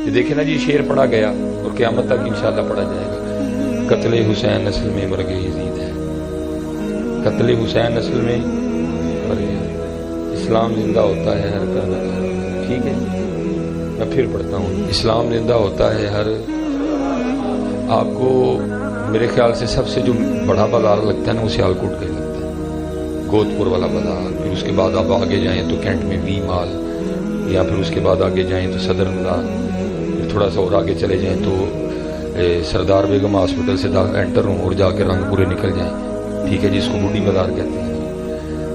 یہ دیکھیں نا جی، شعر پڑھا گیا اور قیامت تک انشاءاللہ پڑھا جائے گا. قتل حسین اصل میں مرگ یزید ہے. قتل حسین اصل میں مرگ یزید. اسلام زندہ ہوتا ہے ہر کارنامہ. ٹھیک ہے، میں پھر پڑھتا ہوں. اسلام زندہ ہوتا ہے ہر. آپ کو میرے خیال سے سب سے جو بڑا بازار لگتا ہے نا وہ سیالکوٹ کا ہی لگتا ہے، گوت پور والا بازار. پھر اس کے بعد آپ آگے جائیں تو کینٹ میں وی مال، یا پھر اس کے بعد آگے جائیں تو صدر بازار. پھر تھوڑا سا اور آگے چلے جائیں تو سردار بیگم ہاسپٹل سے انٹر ہوں اور جا کے رنگ پورے نکل جائیں. ٹھیک ہے جی، اس کو بوڑھی بازار کہتے ہیں.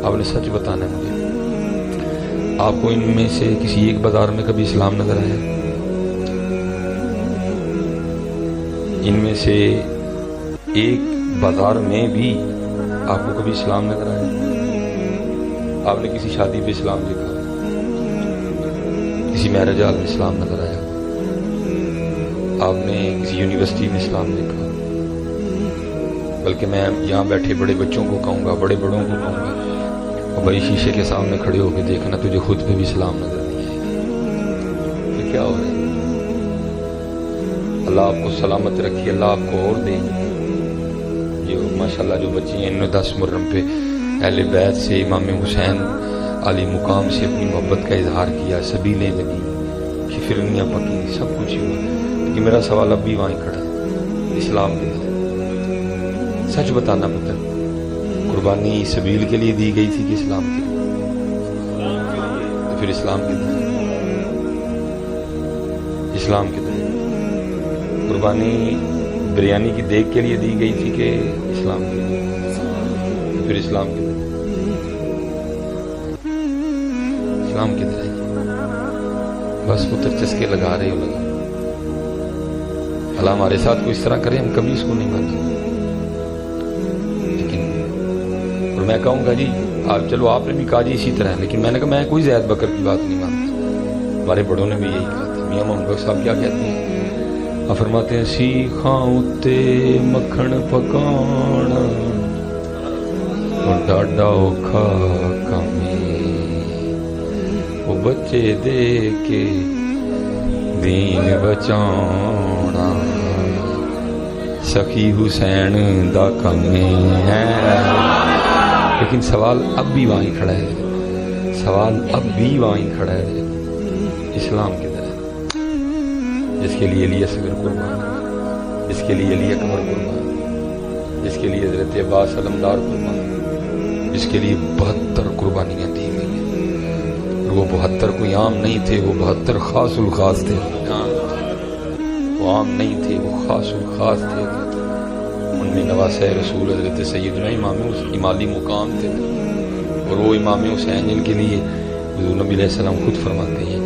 آپ نے سچ بتانا ہے مجھے، آپ کو ان میں سے کسی ایک بازار میں کبھی اسلام نظر آیا؟ ان میں سے ایک بازار میں بھی آپ کو کبھی اسلام نظر آیا؟ آپ نے کسی شادی پہ اسلام دیکھا؟ کسی میرج ہال میں اسلام نظر آیا؟ آپ نے کسی یونیورسٹی میں اسلام دیکھا؟ بلکہ میں یہاں بیٹھے بڑے بچوں کو کہوں گا، بڑے بڑوں کو کہوں گا، اور بھائی شیشے کے سامنے کھڑے ہو کے دیکھنا، تجھے خود پہ بھی اسلام نظر نہیں آئے گا. پھر کیا ہو رہا ہے؟ اللہ آپ کو سلامت رکھیے، اللہ آپ کو اور دے. جو ماشاءاللہ جو بچے ہیں، انہوں نے 10 محرم پہ اہل بیت سے، امام حسین علی مقام سے اپنی محبت کا اظہار کیا. سبیلیں لگی، شفرنیاں پکی، سب کچھ ہوا. لیکن میرا سوال اب بھی وہیں کھڑا ہے، اسلام کے لیے سچ بتانا پتہ. قربانی سبیل کے لیے دی گئی تھی کہ اسلام کے لیے؟ تو پھر اسلام کے لیے، اسلام کے لیے قربانی بریانی کی دیگ کے لیے دی گئی تھی کہ اسلام کے لیے؟ تو پھر اسلام کے لیے، اسلام کے لیے. بس پتر چسکے لگا رہے ہو، لگا. اللہ ہمارے ساتھ کوئی اس طرح کرے، ہم کبھی اس کو نہیں مانیں. لیکن اور میں کہوں گا جی، آپ چلو آپ نے بھی کہا جی اسی طرح ہے، لیکن میں نے کہا میں کوئی زید بکر کی بات نہیں مانتا. ہمارے بڑوں نے بھی یہی کہا تھا. میاں محمد بخش صاحب کیا کہتے ہیں؟ آپ فرماتے ہیں سیخاں اتے مکھن پکانا ڈاڈا اوکھا کمی، وہ بچے دے کے دین بچانا سخی حسین دا کمی ہے. لیکن سوال اب بھی وہیں کھڑا ہے، سوال اب بھی وہیں کھڑا ہے. اسلام کے طرح جس کے لیے علی اصغر قربان، جس کے لیے علی اکبر قربان، جس کے لیے حضرت عباس علمدار قربان، جس کے لیے 72 قربانیاں دی گئی ہیں. اور وہ 72 کوئی عام نہیں تھے، وہ 72 خاص الخاص تھے. وہ عام نہیں تھے، وہ خاص الخاص تھے. ان میں نواسہ رسول حضرت سیدنا امام علی مقام تھے. اور وہ امام حسین جن کے لیے حضور نبی علیہ السلام خود فرماتے ہیں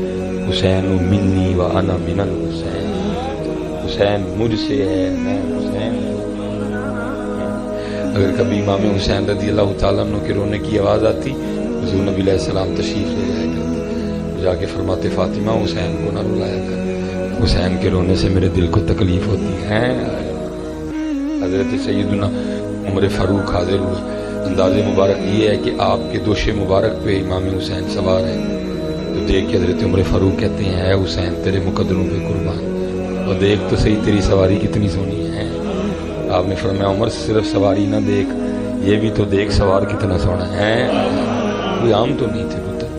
حسین منی و انا من الحسین، حسین مجھ سے ہے، میں حسین. اگر کبھی امام حسین رضی اللہ تعالیٰ عنہ کے رونے کی آواز آتی، حضور نبی علیہ السلام تشریف لے جایا کرتے، جا کے فرماتے فاطمہ حسین کو نہ رلایا کر، حسین کے رونے سے میرے دل کو تکلیف ہوتی ہے. حضرت سیدنا عمر فاروق حاضر ہوئے. انداز مبارک یہ ہے کہ آپ کے دوش مبارک پہ امام حسین سوار ہے، تو دیکھ کے حضرت عمر فاروق کہتے ہیں اے حسین تیرے مقدروں پہ قربان، اور دیکھ تو صحیح تیری سواری کتنی سونی ہے. آپ نے فرمایا عمر صرف سواری نہ دیکھ، یہ بھی تو دیکھ سوار کتنا سونا ہے. کوئی عام تو نہیں تھے پتر،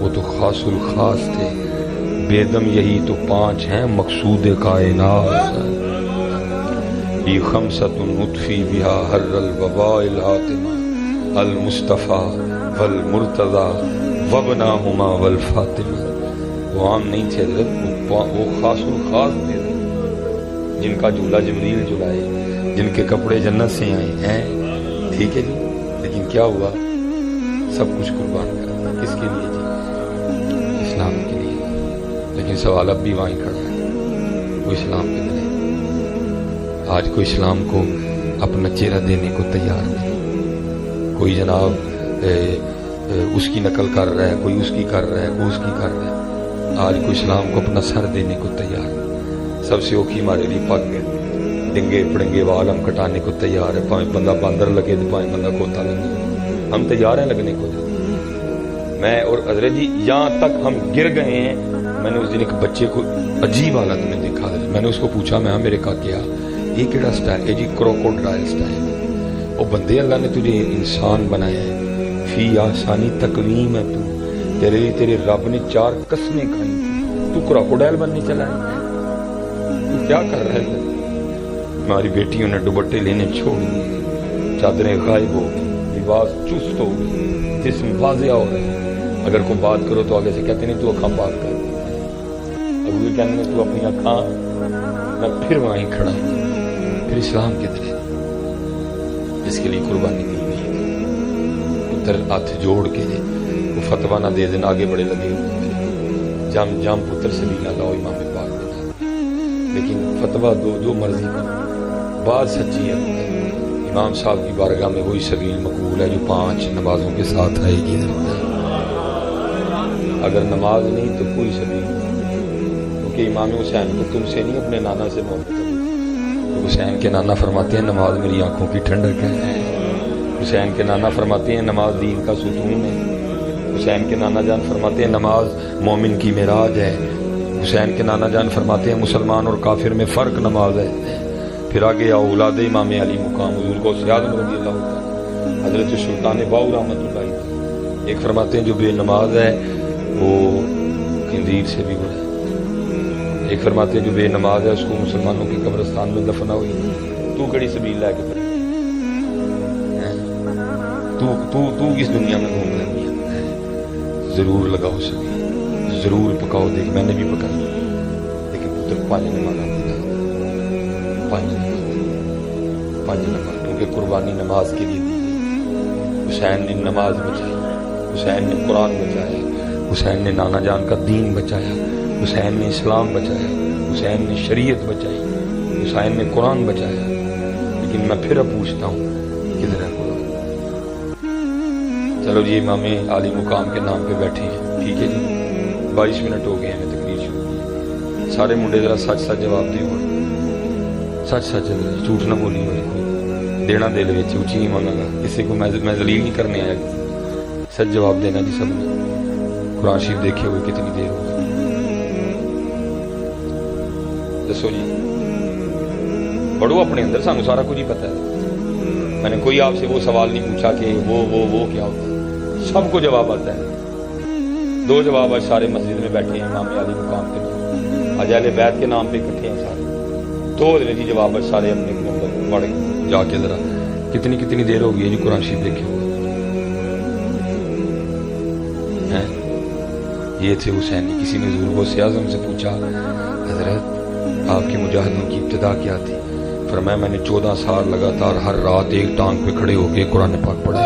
وہ تو خاص الخاص تھے. بیدم یہی تو 5 ہیں مقصود کائنات، یہ خمسۃ نطفی بہا حر الوباء الحاتمہ المصطفیٰ والمرتضیٰ وابناہما والفاطمہ. وہ عام نہیں تھے حضرت، وہ خاص الخاص تھے جن کا جھولا جبریل جھلائے، جن کے کپڑے جنت سے آئے ہیں. ٹھیک ہے جی، لیکن کیا ہوا؟ سب کچھ قربان کرا. کس کے لیے جی؟ اسلام کے لیے. لیکن سوال اب بھی وہیں کھڑا ہے، وہ اسلام کے لیے. آج کوئی اسلام کو اپنا چہرہ دینے کو تیار نہیں. کوئی جناب اس کی نقل کر رہا ہے، کوئی اس کی کر رہا ہے، کوئی اس کی کر رہا ہے. آج کوئی اسلام کو اپنا سر دینے کو تیار ہے. سب سے اوکھی ہمارے لیے پگ ہے، ڈنگے پڑنگے وال ہم کٹانے کو تیار ہے. پائیں بندہ باندر لگے تو پائیں بندہ کوتا لگے، ہم تیار ہیں لگنے کو. میں اور حضرت جی یہاں تک ہم گر گئے ہیں. میں نے اس دن ایک بچے کو عجیب حالت میں دیکھا. میں نے اس کو پوچھا میں میرے کا کیا یہ کیڑا سٹائل ہے جی؟ Crocodile style. وہ بندے اللہ نے تجھے انسان بنایا ہے, فی آسانی تقویم ہے تو تیرے لیے تیرے رب نے 4 قسمیں کھائی, تو کروکوڈائل بننے چلا ہے. تو کیا کر رہا ہے؟ ہماری بیٹیوں نے دوپٹے لینے چھوڑ دیے, چادریں غائب ہو گئی, لباس چست ہو گئی, جسم واضح ہو رہے ہیں. اگر کوئی بات کرو تو آگے سے کہتے نہیں تو اکھاں بات کر, اب وہ کہتے ہیں تو اپنی اکھاں, میں پھر وہیں کھڑا ہوں. پھر اسلام کدھر ہے جس کے لیے قربانی دی گئی؟ پتر ہاتھ جوڑ کے وہ فتوا نہ دے دینا, آگے بڑے لگے ہوئے جام جام پتر سے بھی نہ لاؤ امام پاک دینا, لیکن فتوا دو جو مرضی کرو, بات سچی ہے. امام صاحب کی بارگاہ میں وہی سبیل مقبول ہے جو 5 نمازوں کے ساتھ آئے گی. اگر نماز نہیں تو کوئی سبیل نہیں, کیونکہ امام حسین کو تم سے نہیں اپنے نانا سے محبت ہے. حسین کے نانا فرماتے ہیں نماز میری آنکھوں کی ٹھنڈک ہے. حسین کے نانا فرماتے ہیں نماز دین کا ستون ہے. حسین کے نانا جان فرماتے ہیں نماز مومن کی معراج ہے. حسین کے نانا جان فرماتے ہیں مسلمان اور کافر میں فرق نماز ہے. پھر آگے اولاد امام علی مقام حضور کو اعظم رضی اللہ عنہ, حضرت سلطان باؤ رحمۃ اللہ علیہ, ایک فرماتے ہیں جو بے نماز ہے وہ خنزیر سے بھی بڑا ہے. ایک فرماتے ہیں جو بے نماز ہے اس کو مسلمانوں کے قبرستان میں دفنا ہوئی. تو کڑی سبیل لے کے تو کس دنیا میں گھوم رہی ہے؟ ضرور لگاؤ سبیل, ضرور پکاؤ. دیکھ میں نے بھی پکا, لیکن پتر 5 نماز, کیونکہ قربانی نماز کے لیے دی. حسین نے نماز بچائی, حسین نے قرآن بچایا, حسین نے نانا جان کا دین بچایا, حسین نے اسلام بچایا, حسین نے شریعت بچائی, حسین نے قرآن بچایا. لیکن میں پھر اب پوچھتا ہوں کدھر ہے قرآن؟ چلو جی امام عالی مقام کے نام پہ بیٹھے ہیں, ٹھیک ہے جی, 22 منٹ ہو گئے ہیں تقریر شروع کی. سارے منڈے ذرا سچ سچ جواب دے, سچ سچ, جھوٹ نہ بولی ہوئی, دینا دل وچ اچھی نہیں مانگا گا کسی کو. میں ذلیل نہیں کرنے آیا, سچ جواب دینا جی. سب نے قرآن شریف دیکھے ہوئے کتنی دیر ہو گئی؟ دسو جی, پڑھو اپنے اندر, سانو سارا کچھ ہی پتا ہے. میں نے کوئی آپ سے وہ سوال نہیں پوچھا کہ وہ کیا ہوتا ہے, سب کو جواب آتا ہے. 2 جواب آج سارے مسجد میں بیٹھے ہیں امام علی مقام کے نام, آج اہل بیت کے نام پہ اکٹھے ہیں سارے. 2 جی جواب آج سارے اپنے اندر پڑھ جا کے ذرا کتنی دیر ہو گئی ہے جی قرآن شریف دیکھے ہوئے ہیں. یہ تھے حسینی. کسی نے حضور غوث اعظم سے پوچھا حضرت آپ کی مجاہدوں کی ابتدا کیا تھی؟ فرمایا میں نے 14 سال لگاتار ہر رات ایک ٹانگ پہ کھڑے ہو کے قرآن پاک پڑھا.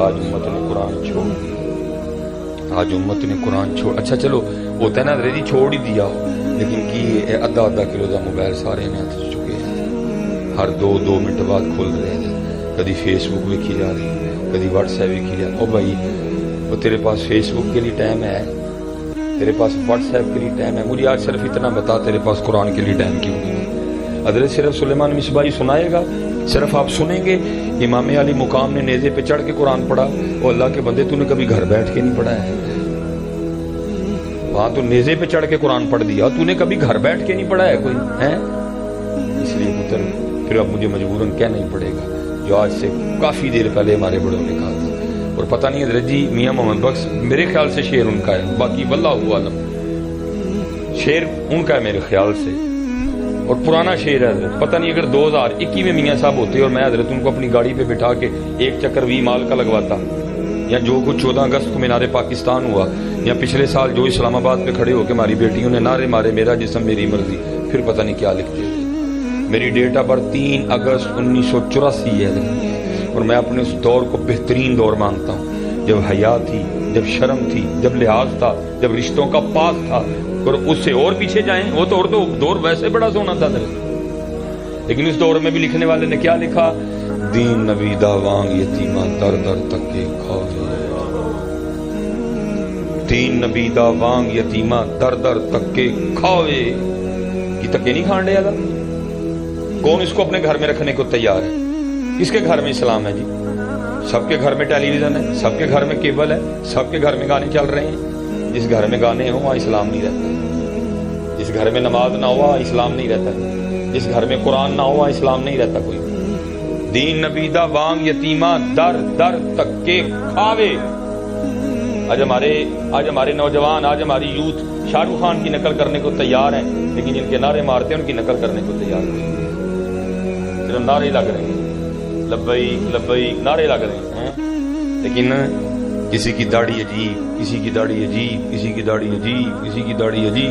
آج امت نے قرآن چھوڑ دیا, آج امت نے قرآن چھوڑ. اچھا چلو ہوتا ہے نا حضرت جی چھوڑ ہی دیا ہو, لیکن کی آدھا کلو کا موبائل سارے نے ہاتھ چکے ہیں. ہر 2 منٹ بعد کھل رہے ہیں, کدی فیس بک ویکھی جا رہی, کدی واٹس ایپ ویکھی جا رہی. او بھائی وہ تیرے پاس فیس بک کے لیے ٹائم ہے, تیرے پاس واٹس ایپ کے لیے ٹائم ہے, مجھے آج صرف اتنا بتا تیرے پاس قرآن کے لیے ٹائم کیوں نہیں؟ حضرت صرف سلیمان مصباحی سنائے گا, صرف آپ سنیں گے. امام علی مقام نے نیزے پہ چڑھ کے قرآن پڑھا, اور اللہ کے بندے تو نے کبھی گھر بیٹھ کے نہیں پڑھا ہے. وہاں تو نیزے پہ چڑھ کے قرآن پڑھ دیا, تو نے کبھی گھر بیٹھ کے نہیں پڑھا ہے کوئی ہے. اس لیے پتر پھر اب مجھے مجبوراً کہنا ہی پڑے گا جو آج سے کافی دیر پہلے ہمارے بڑوں نے کہا تھا. اور پتہ نہیں حضرت جی میاں محمد بخش میرے خیال سے شعر ان کا ہے, باقی واللہ عالم, شعر ان کا ہے میرے خیال سے, اور پرانا شعر ہے حضرت. پتہ نہیں اگر 2021 میں میاں صاحب ہوتے اور میں حضرت ان کو اپنی گاڑی پہ بٹھا کے ایک چکر 20 مال کا لگواتا, یا جو کچھ 14 اگست کو مینار پاکستان ہوا, یا پچھلے سال جو اسلام آباد میں کھڑے ہو کے ہماری بیٹیوں نے نعرے مارے میرا جسم میری مرضی, پھر پتہ نہیں کیا لکھتے. میری ڈیٹ آف برتھ 3 اگست 1984 ہے, اور میں اپنے اس دور کو بہترین دور مانتا ہوں, جب حیا تھی, جب شرم تھی, جب لحاظ تھا, جب رشتوں کا پاس تھا. اور اس سے اور پیچھے جائیں وہ تو اور تو دور ویسے بڑا سونا تھا, لیکن اس دور میں بھی لکھنے والے نے کیا لکھا؟ دین نبی دا وانگ یتیمہ در در تکے کھاوے, دین نبی دا وانگ یتیمہ در در تکے کھاوے. کی تکے نہیں کھان ڈیا تھا؟ کون اس کو اپنے گھر میں رکھنے کو تیار ہے؟ کس کے گھر میں اسلام ہے جی؟ سب کے گھر میں ٹیلی ویژن ہے, سب کے گھر میں کیبل ہے, سب کے گھر میں گانے چل رہے ہیں. جس گھر میں گانے ہوں وہاں اسلام نہیں رہتا، جس گھر میں نماز نہ ہو وہاں اسلام نہیں رہتا، جس گھر میں قرآن نہ ہو وہاں اسلام نہیں رہتا کوئی۔ دین نبی دا وانگ یتیماں در در تکے کھاوے۔ آج ہمارے نوجوان، آج ہماری یوتھ شاہ رخ خان کی نقل کرنے کو تیار ہیں، لیکن جن کے نعرے مارتے ہیں ان کی نقل کرنے کو تیار نہیں، صرف نعرے لگ رہے ہیں، لبیک لبیک نعرے لگ رہے ہیں، لیکن کسی کی داڑھی عجیب، کسی کی داڑھی عجیب، کسی کی داڑھی عجیب، کسی کی داڑھی عجیب۔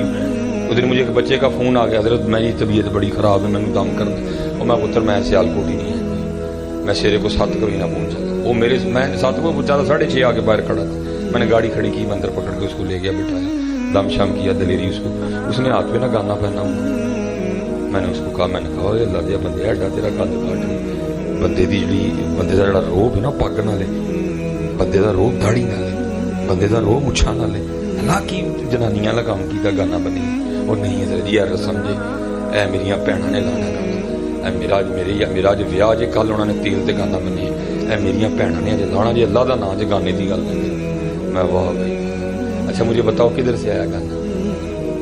اس دن مجھے ایک بچے کا فون آ گیا، حضرت میری طبیعت بڑی خراب ہے، میں نے دم کر دیا، اور میں پتر میں سیال کوٹی نہیں ہے، میں شیرے کو 7 کبھی نہ پہنچا، وہ میرے میں 7 کو پہنچا تھا، 6:30 آ کے باہر کھڑا تھا، میں نے گاڑی کھڑی کی، اندر پکڑ کے اس کو لے گیا، بٹھایا، دم شام کیا، دلیری اس کو، اس نے ہاتھ پہ نہ گانا پہنا ہوں، میں نے اس کو کہا، میں نے کہا اللہ دیا بندے ایڈا تیرا قد کاٹ بندے دی جڑی بندے دا جڑا روب ہے نا پگ نہ لے، بندے دا روب داڑھی نہ لے، بندے دا روب مچھا نہ لے، اللہ کی جنانیاں والا کام کیتا گانا بنی، اور نہیں حضرت جی یار سمجھے اے میریاں بھیناں نے لانا گانا، اے میرا جو ویاہ جے کل انہوں نے تیل تے گانا بنی، اے میریاں بھیناں نے لانا جی اللہ دا نام جے گانے دی گل بنی۔ میں واہ بھائی، اچھا مجھے بتاؤ کدھر سے آیا گانا؟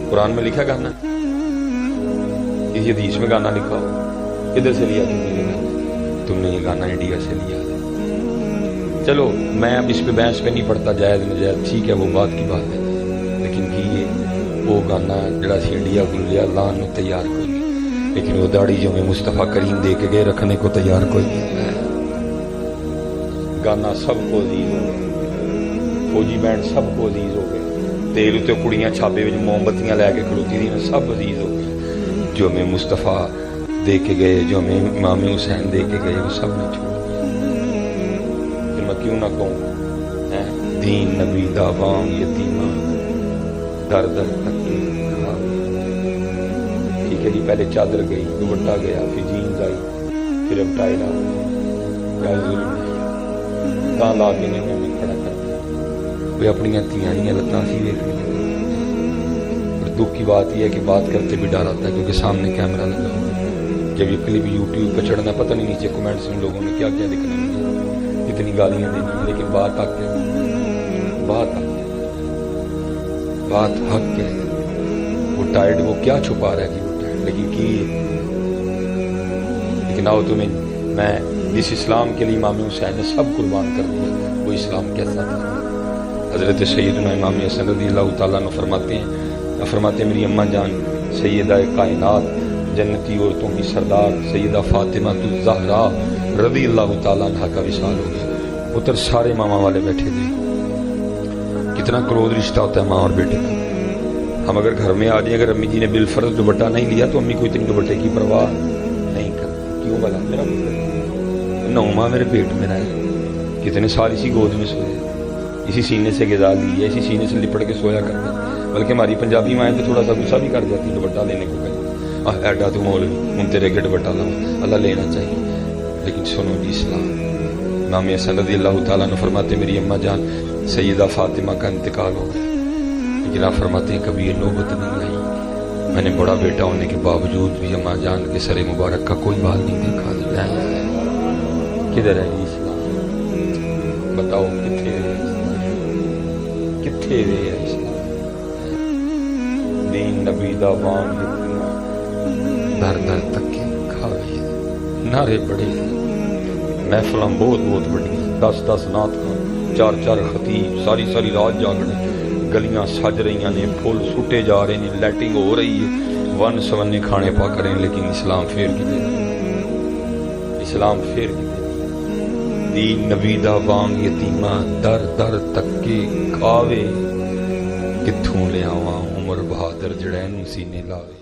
قرآن میں لکھا گانا؟ کسی حدیث میں گانا لکھا ہو؟ کدھر سے لیا تم نے یہ گانا؟ تم نے یہ گانا انڈیا سے لیا ہے۔ چلو میں اب اس پہ بحث پہ نہیں پڑتا، جائز نجائز ٹھیک ہے وہ بات کی بات ہے، لیکن کی یہ وہ گانا جڑا سی انڈیا کو لیا اللہ نے تیار کوئی نہیں، لیکن وہ داڑھی جو میں مصطفیٰ کریم دے کے گئے رکھنے کو تیار کوئی نہیں۔ گانا سب کو عزیز ہو گئے، فوجی بینڈ سب کو عزیز ہو گئے، تیل اتنے کڑیاں چھاپے میں موم بتیاں لے کے کھڑوتی تھی سب عزیز ہو گئے، جو ہمیں مصطفیٰ دے کے گئے، جو ہمیں امام حسین دے کے گئے وہ سب نے چھوڑ دیا۔ پھر میں کیوں نہ کہوں دین نبی دا وام یتیماں در در تک ٹھیک ہے جی، پہلے چادر گئی، دوپٹہ گیا، پھر جینز آئی، پھر اب ٹائل آ گیا، کہاں لا کے نہیں ہمیں کھڑا کر وہ اپنی تیاں لتاں سی دیکھنی۔ اور دکھ کی بات یہ ہے کہ بات کرتے بھی ڈر آتا ہے کیونکہ سامنے کیمرہ لگا ہوا ہے، جب یہ کلپ یوٹیوب پہ چڑھنا پتہ نہیں نیچے کمنٹس میں لوگوں نے کیا کیا لکھنا ہے، کتنی گالیاں دینی ہیں، لیکن بات حق ہے، بات حق ہے۔ وہ ٹائرڈ وہ کیا چھپا رہا ہے کہ وہ ٹائرڈ، لیکن کی لیکن آؤ تمہیں میں جس اسلام کے لیے امام حسین نے سب قربان کر دیا وہ اسلام کیسا تھا۔ حضرت سیدنا امام حسن رضی اللہ تعالیٰ عنہ فرماتے ہیں میری اماں جان سیدہ کائنات جنتی عورتوں کی سردار سیدہ فاطمہ الزہرا رضی اللہ تعالیٰ عنہ کا وصال ہو گیا، پتر سارے ماما والے بیٹھے تھے۔ کتنا کلوز رشتہ ہوتا ہے ماں اور بیٹے کا۔ ہم اگر گھر میں آ جائیں، اگر امی جی نے بالفرض دوپٹہ نہیں لیا تو امی کو اتنی دوپٹے کی پرواہ نہیں کرتی، کیوں بلا میرا 9 ماہ میرے پیٹ میں رہے، کتنے سال اسی گود میں سوئے، اسی سینے سے غذا لی ہے، اسی سینے سے لپٹ کے سویا کرتے، بلکہ ہماری پنجابی مائیں تو تھوڑا سا غصہ بھی کر جاتی دوپٹہ لینے کو کہیں، ایڈا تو مولوی ہوں تیرے کے دوپٹہ لاؤں، اللہ لینا چاہیے۔ لیکن سنو جی اسلام، امام حسن رضی اللہ تعالیٰ نے فرماتے میری اماں جان سیدہ فاطمہ کا انتقال ہو گیا، لیکن آپ فرماتے ہیں کبھی یہ نوبت نہیں آئی، میں نے بڑا بیٹا ہونے کے باوجود بھی اماں جان کے سر مبارک کا کوئی بال نہیں دیکھا۔ کدھر ہے یہ اسلام؟ بتاؤ کتھے رہے ہے اسلام؟ دین نبی دا وان یتیماں در در تکے کھاوے، نعرے بڑے، محفلاں بہت بڑی، 10 نعت خان، 4 خطیب، ساری رات جاگنے، گلیاں سج رہی ہیں، پھول سٹے جا رہے ہیں، لائٹنگ ہو رہی ہے، ون سونے کھانے پک رہے ہیں، لیکن اسلام پھر کتے، اسلام پھر کتے۔ دین نبی دا وانگ یتیماں در در تکے کھاوے، کتھوں لے آواں عمر بہادر جڑے نوں سینے لاوے۔